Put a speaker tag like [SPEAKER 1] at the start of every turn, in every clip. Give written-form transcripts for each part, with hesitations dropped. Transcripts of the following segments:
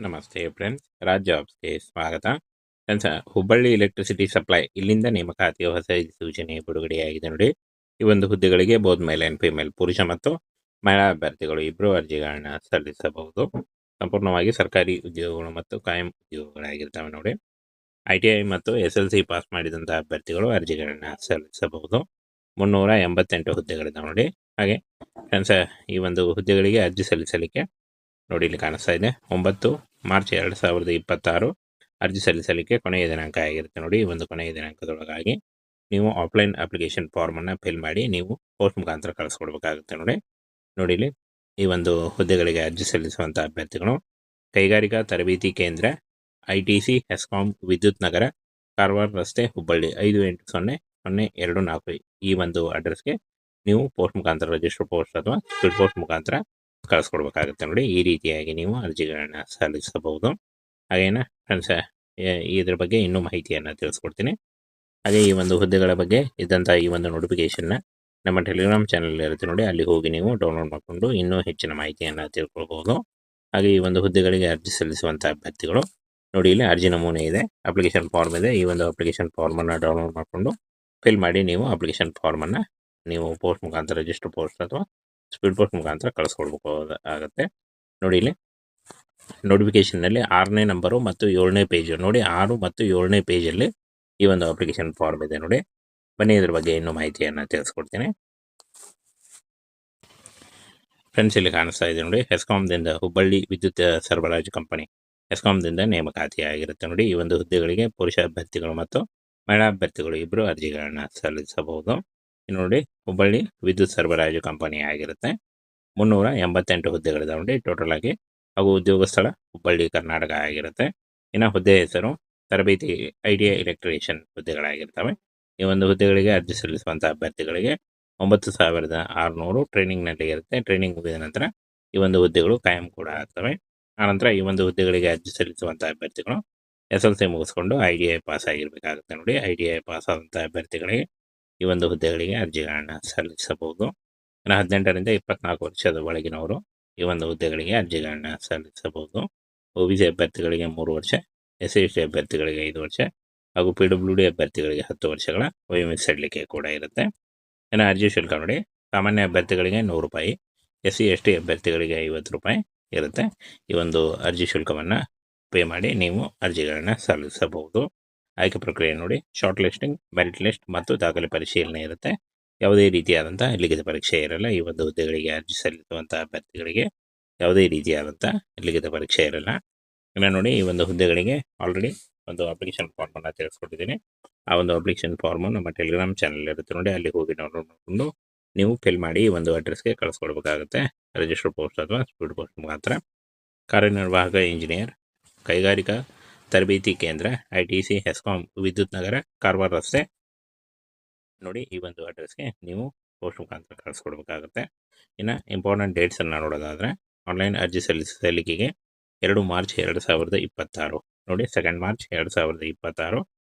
[SPEAKER 1] ನಮಸ್ತೆ ಫ್ರೆಂಡ್ಸ್, ರಾಜ್ ಜಾಬ್ಸ್ಗೆ ಸ್ವಾಗತ. Friends, Hubballi electricity supply ಇಲ್ಲಿಂದ ನೇಮಕಾತಿಯ ಹೊಸ ಸೂಚನೆ ಬಿಡುಗಡೆಯಾಗಿದೆ ನೋಡಿ. ಈ ಒಂದು ಹುದ್ದೆಗಳಿಗೆ ಬೋತ್ ಮೇಲ್ ಆ್ಯಂಡ್ ಫಿಮೇಲ್, ಪುರುಷ ಮತ್ತು ಮಹಿಳಾ ಅಭ್ಯರ್ಥಿಗಳು ಇಬ್ಬರು ಅರ್ಜಿಗಳನ್ನ ಸಲ್ಲಿಸಬಹುದು. ಸಂಪೂರ್ಣವಾಗಿ ಸರ್ಕಾರಿ ಉದ್ಯೋಗಗಳು ಮತ್ತು ಕಾಯಂ ಉದ್ಯೋಗಗಳಾಗಿರ್ತವೆ ನೋಡಿ. ITI ಮತ್ತು SLC ಪಾಸ್ ಮಾಡಿದಂಥ ಅಭ್ಯರ್ಥಿಗಳು ಅರ್ಜಿಗಳನ್ನ ಸಲ್ಲಿಸಬಹುದು. 388 ಹುದ್ದೆಗಳಿದ್ದಾವೆ ನೋಡಿ. ಹಾಗೆ ಫ್ರೆಂಡ್ಸ್, ಈ ಒಂದು ಹುದ್ದೆಗಳಿಗೆ ಅರ್ಜಿ ಸಲ್ಲಿಸಲಿಕ್ಕೆ ನೋಡಿ ಇಲ್ಲಿ ಕಾಣಿಸ್ತಾ ಇದೆ, 9 ಮಾರ್ಚ್ 2026 ಅರ್ಜಿ ಸಲ್ಲಿಸಲಿಕ್ಕೆ ಕೊನೆಯ ದಿನಾಂಕ ಆಗಿರುತ್ತೆ ನೋಡಿ. ಈ ಒಂದು ಕೊನೆಯ ದಿನಾಂಕದೊಳಗಾಗಿ ನೀವು ಆಫ್ಲೈನ್ ಅಪ್ಲಿಕೇಶನ್ ಫಾರ್ಮನ್ನು ಫಿಲ್ ಮಾಡಿ ನೀವು ಪೋಸ್ಟ್ ಮುಖಾಂತರ ಕಳಿಸ್ಕೊಡ್ಬೇಕಾಗುತ್ತೆ ನೋಡಿ. ನೋಡಿ ಇಲ್ಲಿ ಈ ಒಂದು ಹುದ್ದೆಗಳಿಗೆ ಅರ್ಜಿ ಸಲ್ಲಿಸುವಂಥ ಅಭ್ಯರ್ಥಿಗಳು ಕೈಗಾರಿಕಾ ತರಬೇತಿ ಕೇಂದ್ರ ITC ಹೆಸ್ಕಾಂ ವಿದ್ಯುತ್ ನಗರ, ಕಾರವಾರ ರಸ್ತೆ, ಹುಬ್ಬಳ್ಳಿ 580024 ಈ ಒಂದು ಅಡ್ರೆಸ್ಗೆ ನೀವು ಪೋಸ್ಟ್ ಮುಖಾಂತರ, ರಿಜಿಸ್ಟರ್ ಪೋಸ್ಟ್ ಅಥವಾ ಸ್ಪೀಡ್ ಪೋಸ್ಟ್ ಮುಖಾಂತರ ಕಳಿಸ್ಕೊಡ್ಬೇಕಾಗುತ್ತೆ ನೋಡಿ. ಈ ರೀತಿಯಾಗಿ ನೀವು ಅರ್ಜಿಗಳನ್ನು ಸಲ್ಲಿಸಬಹುದು. ಹಾಗೇನ ಫ್ರೆಂಡ್ಸ್, ಇದ್ರ ಬಗ್ಗೆ ಇನ್ನೂ ಮಾಹಿತಿಯನ್ನು ತಿಳಿಸ್ಕೊಡ್ತೀನಿ. ಹಾಗೆ ಈ ಒಂದು ಹುದ್ದೆಗಳ ಬಗ್ಗೆ ಇದ್ದಂಥ ಈ ಒಂದು ನೋಟಿಫಿಕೇಷನ್ನ ನಮ್ಮ ಟೆಲಿಗ್ರಾಮ್ ಚಾನಲ್ ಇರುತ್ತೆ ನೋಡಿ, ಅಲ್ಲಿ ಹೋಗಿ ನೀವು ಡೌನ್ಲೋಡ್ ಮಾಡಿಕೊಂಡು ಇನ್ನೂ ಹೆಚ್ಚಿನ ಮಾಹಿತಿಯನ್ನು ತಿಳ್ಕೊಳ್ಬಹುದು. ಹಾಗೆ ಈ ಒಂದು ಹುದ್ದೆಗಳಿಗೆ ಅರ್ಜಿ ಸಲ್ಲಿಸುವಂಥ ಅಭ್ಯರ್ಥಿಗಳು ನೋಡಿ, ಇಲ್ಲಿ ಅರ್ಜಿ ನಮೂನೆ ಇದೆ, ಅಪ್ಲಿಕೇಶನ್ ಫಾರ್ಮ್ ಇದೆ. ಈ ಒಂದು ಅಪ್ಲಿಕೇಶನ್ ಫಾರ್ಮನ್ನು ಡೌನ್ಲೋಡ್ ಮಾಡಿಕೊಂಡು ಫಿಲ್ ಮಾಡಿ ನೀವು ಅಪ್ಲಿಕೇಶನ್ ಫಾರ್ಮನ್ನು ನೀವು ಪೋಸ್ಟ್ ಮುಖಾಂತರ, ರಿಜಿಸ್ಟರ್ ಪೋಸ್ಟ್ ಅಥವಾ ಸ್ಪೀಡ್ ಪೋಸ್ಟ್ ಮುಖಾಂತರ ಕಳಿಸ್ಕೊಡ್ಬೇಕು ಆಗುತ್ತೆ ನೋಡಿ. ಇಲ್ಲಿ ನೋಟಿಫಿಕೇಷನ್ನಲ್ಲಿ 6ನೇ ನಂಬರು ಮತ್ತು 7ನೇ ಪೇಜ್ ನೋಡಿ, 6 ಮತ್ತು 7ನೇ ಪೇಜಲ್ಲಿ ಈ ಒಂದು ಅಪ್ಲಿಕೇಶನ್ ಫಾರ್ಮ್ ಇದೆ ನೋಡಿ. ಬನ್ನಿ ಇದ್ರ ಬಗ್ಗೆ ಇನ್ನೂ ಮಾಹಿತಿಯನ್ನು ತಿಳಿಸ್ಕೊಡ್ತೀನಿ. ಫ್ರೆಂಡ್ಸ್, ಇಲ್ಲಿ ಕಾಣಿಸ್ತಾ ಇದೆ ನೋಡಿ, ಹೆಸ್ಕಾಂದಿಂದ ಹುಬ್ಬಳ್ಳಿ ವಿದ್ಯುತ್ ಸರಬರಾಜು ಕಂಪನಿ ಹೆಸ್ಕಾಂದಿಂದ ನೇಮಕಾತಿ ಆಗಿರುತ್ತೆ ನೋಡಿ. ಈ ಒಂದು ಹುದ್ದೆಗಳಿಗೆ ಪುರುಷ ಅಭ್ಯರ್ಥಿಗಳು ಮತ್ತು ಮಹಿಳಾ ಅಭ್ಯರ್ಥಿಗಳು ಇಬ್ಬರು ಅರ್ಜಿಗಳನ್ನು ಸಲ್ಲಿಸಬಹುದು. ನೋಡಿ, ಹುಬ್ಬಳ್ಳಿ ವಿದ್ಯುತ್ ಸರಬರಾಜು ಕಂಪನಿ ಆಗಿರುತ್ತೆ. 388 ಹುದ್ದೆಗಳಿದಾವೆ ನೋಡಿ ಟೋಟಲ್ ಆಗಿ. ಹಾಗೂ ಉದ್ಯೋಗ ಸ್ಥಳ ಹುಬ್ಬಳ್ಳಿ, ಕರ್ನಾಟಕ ಆಗಿರುತ್ತೆ. ಇನ್ನು ಹುದ್ದೆ ಹೆಸರು ತರಬೇತಿ ITI ಎಲೆಕ್ಟ್ರಿಷಿಯನ್ ಹುದ್ದೆಗಳಾಗಿರ್ತವೆ. ಈ ಒಂದು ಹುದ್ದೆಗಳಿಗೆ ಅರ್ಜಿ ಸಲ್ಲಿಸುವಂಥ ಅಭ್ಯರ್ಥಿಗಳಿಗೆ 9600 ಟ್ರೈನಿಂಗ್ನಲ್ಲಿ ಇರುತ್ತೆ. ಟ್ರೈನಿಂಗ್ ಮುಗಿದ ನಂತರ ಈ ಒಂದು ಹುದ್ದೆಗಳು ಕಾಯಂ ಕೂಡ ಆಗ್ತವೆ. ಆನಂತರ ಈ ಒಂದು ಹುದ್ದೆಗಳಿಗೆ ಅರ್ಜಿ ಸಲ್ಲಿಸುವಂಥ ಅಭ್ಯರ್ಥಿಗಳು SLC ಮುಗಿಸ್ಕೊಂಡು ITI ಪಾಸ್ ಆಗಿರಬೇಕಾಗುತ್ತೆ ನೋಡಿ. ITI ಪಾಸ್ ಆದಂಥ ಅಭ್ಯರ್ಥಿಗಳಿಗೆ ಈ ಒಂದು ಹುದ್ದೆಗಳಿಗೆ ಅರ್ಜಿಗಳನ್ನು ಸಲ್ಲಿಸಬಹುದು. ಇನ್ನು 18ರಿಂದ 24 ವರ್ಷದ ಒಳಗಿನವರು ಈ ಒಂದು ಹುದ್ದೆಗಳಿಗೆ ಅರ್ಜಿಗಳನ್ನು ಸಲ್ಲಿಸಬಹುದು. OBC ಅಭ್ಯರ್ಥಿಗಳಿಗೆ 3 ವರ್ಷ, SC/ST ಅಭ್ಯರ್ಥಿಗಳಿಗೆ 5 ವರ್ಷ ಹಾಗೂ PWD ಅಭ್ಯರ್ಥಿಗಳಿಗೆ 10 ವರ್ಷಗಳ ವಯೋಮಿತಿ ಸಡಿಲಿಕೆ ಕೂಡ ಇರುತ್ತೆ. ಇನ್ನು ಅರ್ಜಿ ಶುಲ್ಕ ನೋಡಿ, ಸಾಮಾನ್ಯ ಅಭ್ಯರ್ಥಿಗಳಿಗೆ 100 ರೂಪಾಯಿ, SC/ST ಅಭ್ಯರ್ಥಿಗಳಿಗೆ 50 ರೂಪಾಯಿ ಇರುತ್ತೆ. ಈ ಒಂದು ಅರ್ಜಿ ಶುಲ್ಕವನ್ನು ಪೇ ಮಾಡಿ ನೀವು ಅರ್ಜಿಗಳನ್ನು ಸಲ್ಲಿಸಬಹುದು. ಆಯ್ಕೆ ಪ್ರಕ್ರಿಯೆ ನೋಡಿ, ಶಾರ್ಟ್ ಲಿಸ್ಟಿಂಗ್, ಮೆರಿಟ್ ಲಿಸ್ಟ್ ಮತ್ತು ದಾಖಲೆ ಪರಿಶೀಲನೆ ಇರುತ್ತೆ. ಯಾವುದೇ ರೀತಿಯಾದಂಥ ಲಿಖಿತ ಪರೀಕ್ಷೆ ಇರಲ್ಲ. ಈ ಒಂದು ಹುದ್ದೆಗಳಿಗೆ ಅರ್ಜಿ ಸಲ್ಲಿಸುವಂಥ ಅಭ್ಯರ್ಥಿಗಳಿಗೆ ಯಾವುದೇ ರೀತಿಯಾದಂಥ ಲಿಖಿತ ಪರೀಕ್ಷೆ ಇರಲ್ಲ. ಇನ್ನು ನೋಡಿ, ಈ ಒಂದು ಹುದ್ದೆಗಳಿಗೆ ಆಲ್ರೆಡಿ ಒಂದು ಅಪ್ಲಿಕೇಶನ್ ಫಾರ್ಮನ್ನು ತಿಳಿಸ್ಕೊಟ್ಟಿದ್ದೀನಿ. ಆ ಒಂದು ಅಪ್ಲಿಕೇಶನ್ ಫಾರ್ಮು ನಮ್ಮ ಟೆಲಿಗ್ರಾಮ್ ಚಾನಲ್ ಇರುತ್ತೆ ನೋಡಿ, ಅಲ್ಲಿ ಹೋಗಿ ಡೌನ್ಲೋಡ್ ಮಾಡಿಕೊಂಡು ನೀವು ಫಿಲ್ ಮಾಡಿ ಈ ಒಂದು ಅಡ್ರೆಸ್ಗೆ ಕಳಿಸ್ಕೊಡ್ಬೇಕಾಗುತ್ತೆ, ರಿಜಿಸ್ಟರ್ ಪೋಸ್ಟ್ ಅಥವಾ ಸ್ಪೀಡ್ ಪೋಸ್ಟ್ ಮುಖಾಂತರ. ಕಾರ್ಯನಿರ್ವಾಹಕ ಇಂಜಿನಿಯರ್, ಕೈಗಾರಿಕಾ ತರಬೇತಿ ಕೇಂದ್ರ ITC ಹೆಸ್ಕಾಂ ವಿದ್ಯುತ್ ನಗರ, ಕಾರವಾರ ರಸ್ತೆ ನೋಡಿ. ಈ ಒಂದು ಅಡ್ರೆಸ್ಗೆ ನೀವು ಪೋಸ್ಟ್ ಮುಖಾಂತರ ಕಳಿಸ್ಕೊಡ್ಬೇಕಾಗುತ್ತೆ. ಇನ್ನು ಇಂಪಾರ್ಟೆಂಟ್ ಡೇಟ್ಸನ್ನು ನೋಡೋದಾದರೆ, ಆನ್ಲೈನ್ ಅರ್ಜಿ ಸಲ್ಲಿಕೆಗೆ 2 ಮಾರ್ಚ್ 2026 ನೋಡಿ, 2 ಮಾರ್ಚ್ 2026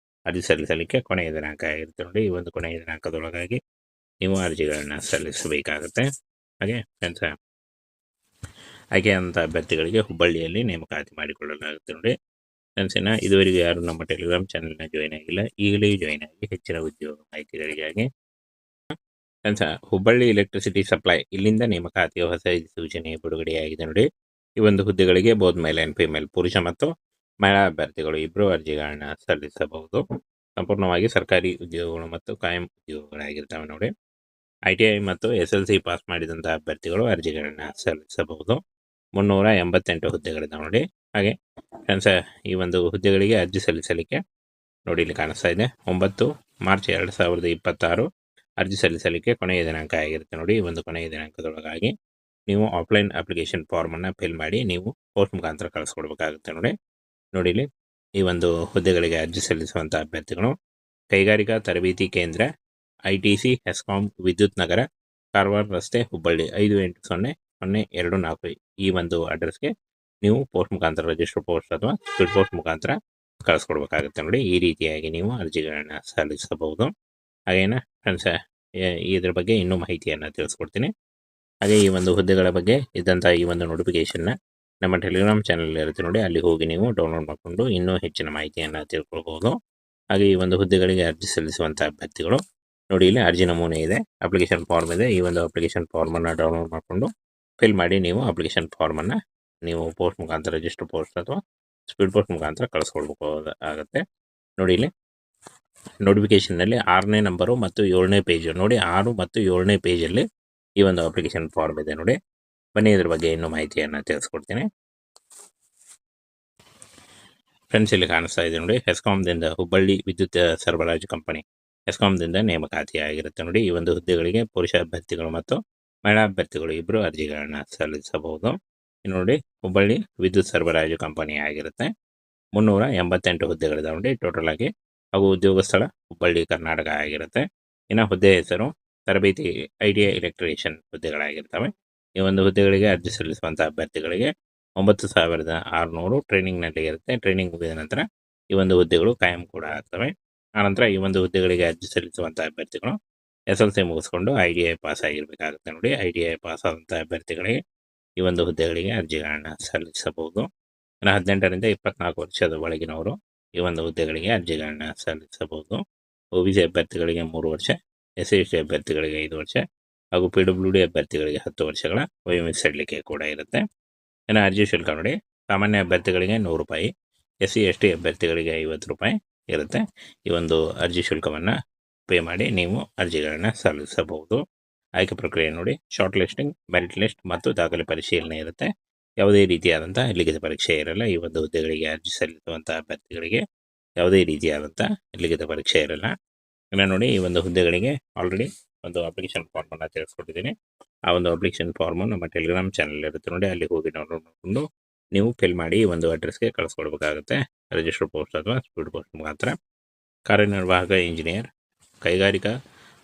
[SPEAKER 1] ಅರ್ಜಿ ಸಲ್ಲಿಸಲಿಕ್ಕೆ ಕೊನೆಯ ದಿನಾಂಕ ಆಗಿರುತ್ತೆ ನೋಡಿ. ಈ ಒಂದು ಕೊನೆಯ ದಿನಾಂಕದೊಳಗಾಗಿ ನೀವು ಅರ್ಜಿಗಳನ್ನು ಸಲ್ಲಿಸಬೇಕಾಗುತ್ತೆ. ಹಾಗೆ ಫ್ರೆಂಡ್ಸ್, ಆಯ್ಕೆಯಾದಂಥ ಅಭ್ಯರ್ಥಿಗಳಿಗೆ ಹುಬ್ಬಳ್ಳಿಯಲ್ಲಿ ನೇಮಕಾತಿ ಮಾಡಿಕೊಳ್ಳಲಾಗುತ್ತೆ ನೋಡಿ. ಫ್ರೆಂಡ್ಸ್, ಇದುವರೆಗೂ ಯಾರು ನಮ್ಮ ಟೆಲಿಗ್ರಾಮ್ ಚಾನಲ್ನ ಜಾಯ್ನ್ ಆಗಿಲ್ಲ, ಈಗಲೇ ಜಾಯ್ನ್ ಆಗಿ ಹೆಚ್ಚಿನ ಉದ್ಯೋಗ ಮಾಹಿತಿಗಳಿಗಾಗಿ. ಫ್ರೆಂಡ್ಸ್, ಹುಬ್ಬಳ್ಳಿ ಎಲೆಕ್ಟ್ರಿಸಿಟಿ ಸಪ್ಲೈ ಇಲ್ಲಿಂದ ನೇಮಕಾತಿಯ ಹೊಸ ಸೂಚನೆ ಬಿಡುಗಡೆಯಾಗಿದೆ ನೋಡಿ. ಈ ಒಂದು ಹುದ್ದೆಗಳಿಗೆ ಬೋತ್ ಮೇಲ್ ಆ್ಯಂಡ್ ಫಿಮೇಲ್, ಪುರುಷ ಮತ್ತು ಮಹಿಳಾ ಅಭ್ಯರ್ಥಿಗಳು ಇಬ್ಬರು ಅರ್ಜಿಗಳನ್ನ ಸಲ್ಲಿಸಬಹುದು. ಸಂಪೂರ್ಣವಾಗಿ ಸರ್ಕಾರಿ ಉದ್ಯೋಗಗಳು ಮತ್ತು ಕಾಯಂ ಉದ್ಯೋಗಗಳಾಗಿರ್ತವೆ ನೋಡಿ. ITI ಮತ್ತು SLC ಪಾಸ್ ಮಾಡಿದಂಥ ಅಭ್ಯರ್ಥಿಗಳು ಅರ್ಜಿಗಳನ್ನ ಸಲ್ಲಿಸಬಹುದು. 388 ಹುದ್ದೆಗಳಿದ್ದಾವೆ ನೋಡಿ. ಹಾಗೆ ಫ್ರೆಂಡ್ಸ್, ಈ ಒಂದು ಹುದ್ದೆಗಳಿಗೆ ಅರ್ಜಿ ಸಲ್ಲಿಸಲಿಕ್ಕೆ ನೋಡಿ ಇಲ್ಲಿ ಕಾಣಿಸ್ತಾ ಇದೆ, 9 ಮಾರ್ಚ್ 2026 ಅರ್ಜಿ ಸಲ್ಲಿಸಲಿಕ್ಕೆ ಕೊನೆಯ ದಿನಾಂಕ ಆಗಿರುತ್ತೆ ನೋಡಿ. ಈ ಒಂದು ಕೊನೆಯ ದಿನಾಂಕದೊಳಗಾಗಿ ನೀವು ಆಫ್ಲೈನ್ ಅಪ್ಲಿಕೇಶನ್ ಫಾರ್ಮನ್ನು ಫಿಲ್ ಮಾಡಿ ನೀವು ಪೋಸ್ಟ್ ಮುಖಾಂತರ ಕಳಿಸ್ಕೊಡ್ಬೇಕಾಗುತ್ತೆ ನೋಡಿ. ನೋಡಿ ಇಲ್ಲಿ ಈ ಒಂದು ಹುದ್ದೆಗಳಿಗೆ ಅರ್ಜಿ ಸಲ್ಲಿಸುವಂಥ ಅಭ್ಯರ್ಥಿಗಳು ಕೈಗಾರಿಕಾ ತರಬೇತಿ ಕೇಂದ್ರ ITC ಹೆಸ್ಕಾಂ ವಿದ್ಯುತ್ ನಗರ, ಕಾರವಾರ ರಸ್ತೆ, ಹುಬ್ಬಳ್ಳಿ 580024 ಈ ಒಂದು ಅಡ್ರೆಸ್ಗೆ ನೀವು ಪೋಸ್ಟ್ ಮುಖಾಂತರ, ರಿಜಿಸ್ಟರ್ ಪೋಸ್ಟ್ ಅಥವಾ ಸ್ಪೀಡ್ ಪೋಸ್ಟ್ ಮುಖಾಂತರ ಕಳಿಸ್ಕೊಡ್ಬೇಕಾಗುತ್ತೆ ನೋಡಿ. ಈ ರೀತಿಯಾಗಿ ನೀವು ಅರ್ಜಿಗಳನ್ನು ಸಲ್ಲಿಸಬಹುದು. ಹಾಗೇನ ಫ್ರೆಂಡ್ಸ್, ಇದ್ರ ಬಗ್ಗೆ ಇನ್ನೂ ಮಾಹಿತಿಯನ್ನು ತಿಳಿಸ್ಕೊಡ್ತೀನಿ. ಹಾಗೆ ಈ ಒಂದು ಹುದ್ದೆಗಳ ಬಗ್ಗೆ ಇದ್ದಂಥ ಈ ಒಂದು ನೋಟಿಫಿಕೇಷನ್ನ ನಮ್ಮ ಟೆಲಿಗ್ರಾಮ್ ಚಾನಲ್ ಇರುತ್ತೆ ನೋಡಿ, ಅಲ್ಲಿ ಹೋಗಿ ನೀವು ಡೌನ್ಲೋಡ್ ಮಾಡಿಕೊಂಡು ಇನ್ನೂ ಹೆಚ್ಚಿನ ಮಾಹಿತಿಯನ್ನು ತಿಳ್ಕೊಳ್ಬೋದು. ಹಾಗೆ ಈ ಒಂದು ಹುದ್ದೆಗಳಿಗೆ ಅರ್ಜಿ ಸಲ್ಲಿಸುವಂಥ ಅಭ್ಯರ್ಥಿಗಳು ನೋಡಿ, ಇಲ್ಲಿ ಅರ್ಜಿ ನಮೂನೆ ಇದೆ, ಅಪ್ಲಿಕೇಶನ್ ಫಾರ್ಮ್ ಇದೆ. ಈ ಒಂದು ಅಪ್ಲಿಕೇಶನ್ ಫಾರ್ಮನ್ನು ಡೌನ್ಲೋಡ್ ಮಾಡಿಕೊಂಡು ಫಿಲ್ ಮಾಡಿ ನೀವು ಅಪ್ಲಿಕೇಶನ್ ಫಾರ್ಮನ್ನು ನೀವು ಪೋಸ್ಟ್ ಮುಖಾಂತರ, ರಿಜಿಸ್ಟರ್ ಪೋಸ್ಟ್ ಅಥವಾ ಸ್ಪೀಡ್ ಪೋಸ್ಟ್ ಮುಖಾಂತರ ಕಳಿಸ್ಕೊಡ್ಬೇಕು ಆಗುತ್ತೆ. ನೋಡಿ ಇಲ್ಲಿ ನೋಟಿಫಿಕೇಷನ್ನಲ್ಲಿ 6ನೇ ನಂಬರು ಮತ್ತು 7ನೇ ಪೇಜು ನೋಡಿ, 6 ಮತ್ತು 7ನೇ ಪೇಜಲ್ಲಿ ಈ ಒಂದು ಅಪ್ಲಿಕೇಶನ್ ಫಾರ್ಮ್ ಇದೆ ನೋಡಿ. ಬನ್ನಿ ಇದ್ರ ಬಗ್ಗೆ ಇನ್ನೂ ಮಾಹಿತಿಯನ್ನು ತಿಳಿಸ್ಕೊಡ್ತೀನಿ. ಫ್ರೆಂಡ್ಸ್, ಇಲ್ಲಿ ಕಾಣಿಸ್ತಾ ಇದೆ ನೋಡಿ, ಹೆಸ್ಕಾಮ್ದಿಂದ ಹುಬ್ಬಳ್ಳಿ ವಿದ್ಯುತ್ ಸರಬರಾಜು ಕಂಪನಿ ಹೆಸ್ಕಾಮ್ದಿಂದ ನೇಮಕಾತಿಯಾಗಿರುತ್ತೆ ನೋಡಿ. ಈ ಒಂದು ಹುದ್ದೆಗಳಿಗೆ ಪುರುಷ ಅಭ್ಯರ್ಥಿಗಳು ಮತ್ತು ಮಹಿಳಾ ಅಭ್ಯರ್ಥಿಗಳು ಇಬ್ಬರು ಅರ್ಜಿಗಳನ್ನು ಸಲ್ಲಿಸಬಹುದು. ನೋಡಿ, ಹುಬ್ಬಳ್ಳಿ ವಿದ್ಯುತ್ ಸರಬರಾಜು ಕಂಪನಿ ಆಗಿರುತ್ತೆ. 388 ಹುದ್ದೆಗಳಿದಾವೆ ನೋಡಿ ಟೋಟಲ್ ಆಗಿ. ಹಾಗೂ ಉದ್ಯೋಗ ಸ್ಥಳ ಹುಬ್ಬಳ್ಳಿ ಕರ್ನಾಟಕ ಆಗಿರುತ್ತೆ. ಇನ್ನು ಹುದ್ದೆ ಹೆಸರು ತರಬೇತಿ ಐಡಿಯಾ ಎಲೆಕ್ಟ್ರಿಷಿಯನ್ ಹುದ್ದೆಗಳಾಗಿರ್ತವೆ. ಈ ಒಂದು ಹುದ್ದೆಗಳಿಗೆ ಅರ್ಜಿ ಸಲ್ಲಿಸುವಂಥ ಅಭ್ಯರ್ಥಿಗಳಿಗೆ 9,600 ಟ್ರೈನಿಂಗ್ನಲ್ಲಿ ಇರುತ್ತೆ. ಟ್ರೈನಿಂಗ್ ಮುಗಿದ ನಂತರ ಈ ಒಂದು ಹುದ್ದೆಗಳು ಕಾಯಂ ಕೂಡ ಆಗ್ತವೆ. ಆನಂತರ ಈ ಒಂದು ಹುದ್ದೆಗಳಿಗೆ ಅರ್ಜಿ ಸಲ್ಲಿಸುವಂಥ ಅಭ್ಯರ್ಥಿಗಳು SLC ಮುಗಿಸ್ಕೊಂಡು ITI ಪಾಸ್ ಆಗಿರಬೇಕಾಗುತ್ತೆ ನೋಡಿ. ITI ಪಾಸ್ ಆದಂಥ ಅಭ್ಯರ್ಥಿಗಳಿಗೆ ಈ ಒಂದು ಹುದ್ದೆಗಳಿಗೆ ಅರ್ಜಿಗಳನ್ನು ಸಲ್ಲಿಸಬಹುದು. ಇನ್ನು 18ರಿಂದ 24 ವರ್ಷದ ಒಳಗಿನವರು ಈ ಒಂದು ಹುದ್ದೆಗಳಿಗೆ ಅರ್ಜಿಗಳನ್ನು ಸಲ್ಲಿಸಬಹುದು. OBC ಅಭ್ಯರ್ಥಿಗಳಿಗೆ 3 ವರ್ಷ, SC/ST ಅಭ್ಯರ್ಥಿಗಳಿಗೆ 5 ವರ್ಷ ಹಾಗೂ PWD ಅಭ್ಯರ್ಥಿಗಳಿಗೆ 10 ವರ್ಷಗಳ ವಯೋಮಿತಿ ಕೂಡ ಇರುತ್ತೆ. ಇನ್ನು ಅರ್ಜಿ ಶುಲ್ಕ ನೋಡಿ, ಸಾಮಾನ್ಯ ಅಭ್ಯರ್ಥಿಗಳಿಗೆ 100 ರೂಪಾಯಿ, SC/ST ಅಭ್ಯರ್ಥಿಗಳಿಗೆ 50 ರೂಪಾಯಿ ಇರುತ್ತೆ. ಈ ಒಂದು ಅರ್ಜಿ ಶುಲ್ಕವನ್ನು ಪೇ ಮಾಡಿ ನೀವು ಅರ್ಜಿಗಳನ್ನು ಸಲ್ಲಿಸಬಹುದು. ಆಯ್ಕೆ ಪ್ರಕ್ರಿಯೆ ನೋಡಿ, ಶಾರ್ಟ್ ಲಿಸ್ಟಿಂಗ್, ಮೆರಿಟ್ ಲಿಸ್ಟ್ ಮತ್ತು ದಾಖಲೆ ಪರಿಶೀಲನೆ ಇರುತ್ತೆ. ಯಾವುದೇ ರೀತಿಯಾದಂಥ ಲಿಖಿತ ಪರೀಕ್ಷೆ ಇರಲ್ಲ. ಈ ಒಂದು ಹುದ್ದೆಗಳಿಗೆ ಅರ್ಜಿ ಸಲ್ಲಿಸುವಂಥ ಅಭ್ಯರ್ಥಿಗಳಿಗೆ ಯಾವುದೇ ರೀತಿಯಾದಂಥ ಲಿಖಿತ ಪರೀಕ್ಷೆ ಇರಲ್ಲ. ಇನ್ನು ನೋಡಿ, ಈ ಒಂದು ಹುದ್ದೆಗಳಿಗೆ ಆಲ್ರೆಡಿ ಒಂದು ಅಪ್ಲಿಕೇಶನ್ ಫಾರ್ಮನ್ನು ತಿಳಿಸ್ಕೊಟ್ಟಿದ್ದೀನಿ. ಆ ಒಂದು ಅಪ್ಲಿಕೇಶನ್ ಫಾರ್ಮು ನಮ್ಮ ಟೆಲಿಗ್ರಾಮ್ ಚಾನಲ್ ಇರುತ್ತೆ ನೋಡಿ, ಅಲ್ಲಿ ಹೋಗಿ ಡೌನ್ಲೋಡ್ ಮಾಡಿಕೊಂಡು ನೀವು ಫಿಲ್ ಮಾಡಿ ಈ ಒಂದು ಅಡ್ರೆಸ್ಗೆ ಕಳಿಸ್ಕೊಡ್ಬೇಕಾಗುತ್ತೆ. ರಿಜಿಸ್ಟರ್ ಪೋಸ್ಟ್ ಅಥವಾ ಸ್ಪೀಡ್ ಪೋಸ್ಟ್ ಮುಖಾಂತರ. ಕಾರ್ಯನಿರ್ವಾಹಕ ಇಂಜಿನಿಯರ್, ಕೈಗಾರಿಕಾ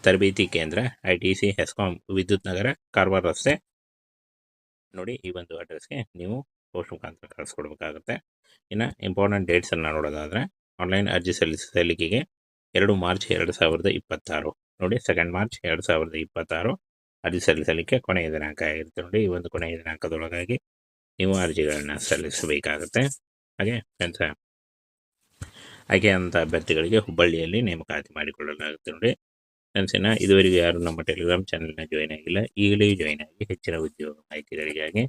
[SPEAKER 1] ತರಬೇತಿ ಕೇಂದ್ರ, ITC, ಹೆಸ್ಕಾಂ, ವಿದ್ಯುತ್ ನಗರ, ಕಾರವಾರ ರಸ್ತೆ ನೋಡಿ. ಈ ಒಂದು ಅಡ್ರೆಸ್ಗೆ ನೀವು ಪೋಸ್ಟ್ ಮುಖಾಂತರ ಕಳಿಸ್ಕೊಡ್ಬೇಕಾಗುತ್ತೆ. ಇನ್ನು ಇಂಪಾರ್ಟೆಂಟ್ ಡೇಟ್ಸನ್ನು ನೋಡೋದಾದರೆ, ಆನ್ಲೈನ್ ಅರ್ಜಿ ಸಲ್ಲಿಕೆಗೆ 2 ಮಾರ್ಚ್ 2026 ನೋಡಿ, 2 ಮಾರ್ಚ್ 2026 ಅರ್ಜಿ ಸಲ್ಲಿಸಲಿಕ್ಕೆ ಕೊನೆಯ ದಿನಾಂಕ ಆಗಿರುತ್ತೆ ನೋಡಿ. ಈ ಒಂದು ಕೊನೆಯ ದಿನಾಂಕದೊಳಗಾಗಿ ನೀವು ಅರ್ಜಿಗಳನ್ನು ಸಲ್ಲಿಸಬೇಕಾಗುತ್ತೆ. ಹಾಗೆ ಫ್ರೆಂಡ್ಸ್, ಆಯ್ಕೆಯಾದಂಥ ಅಭ್ಯರ್ಥಿಗಳಿಗೆ ಹುಬ್ಬಳ್ಳಿಯಲ್ಲಿ ನೇಮಕಾತಿ ಮಾಡಿಕೊಳ್ಳಲಾಗುತ್ತೆ ನೋಡಿ. ಫ್ರೆಂಡ್ಸಿನ ಇದುವರೆಗೂ ಯಾರು ನಮ್ಮ ಟೆಲಿಗ್ರಾಮ್ ಚಾನಲ್ನ ಜಾಯ್ನ್ ಆಗಿಲ್ಲ, ಈಗಲೇ ಜಾಯ್ನ್ ಆಗಿ ಹೆಚ್ಚಿನ ಉದ್ಯೋಗ ಮಾಹಿತಿಗಳಿಗಾಗಿ